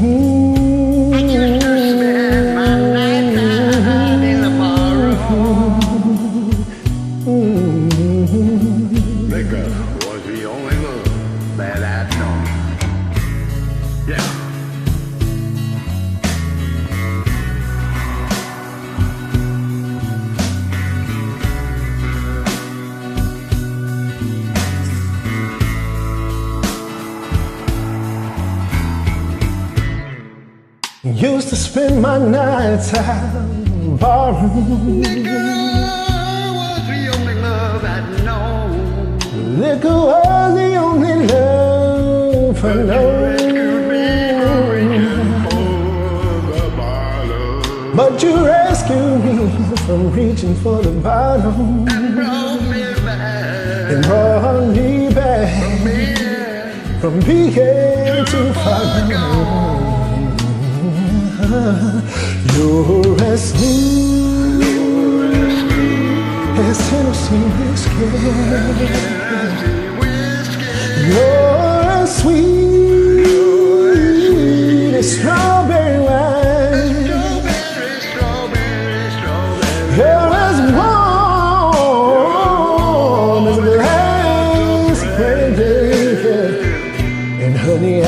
I used to spend my night time in the barroom. Liquor was the only love that I'd known. Yeah. Used to spend my nights out barroom. Liquor was the only love I'd known. Liquor was the only love I know. But you rescued me from reaching for the bottom. And brought me back. And brought me back from being too far gone. You're as smooth as Tennessee whiskey. You're as sweet as strawberry wine. You're as warm as a glass of brandy. And honey, I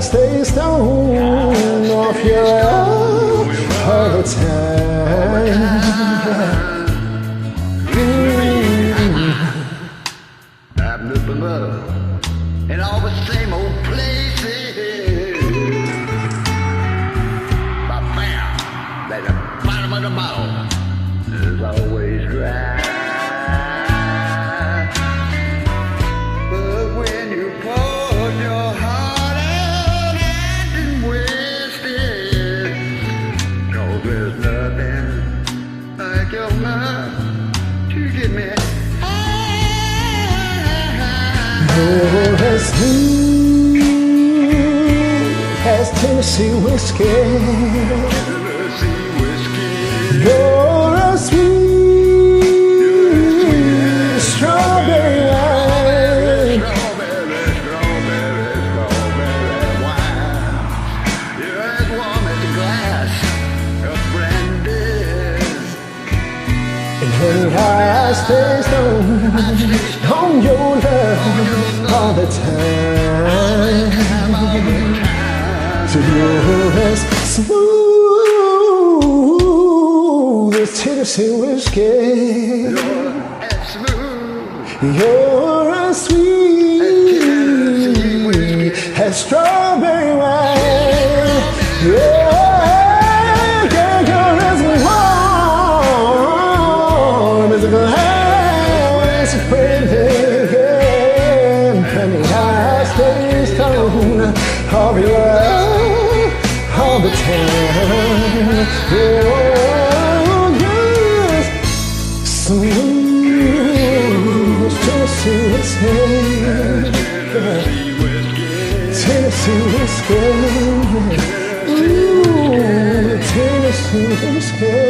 stay stoned off your love all the time. I've nothing love in all the same old places. But bam, at the bottom of the bottle is always dry. But when you poured your heart out and wasted, 'cause there's nothing like your love to get me. You're as smooth as Tennessee whiskey. You're as sweet as strawberry wine. You're as warm as a glass of brandy. And honey, I stay stoned on your love all the time. So you're as smooth as Tennessee whiskey. As smooth You're as sweet as strawberry wine. Yeah, you're as warm as a glass of brandy. Honey, I stay stoned all your love all the time. Oh, yes, smooth as Tennessee whiskey. Tennessee whiskey. Ooh, Tennessee whiskey.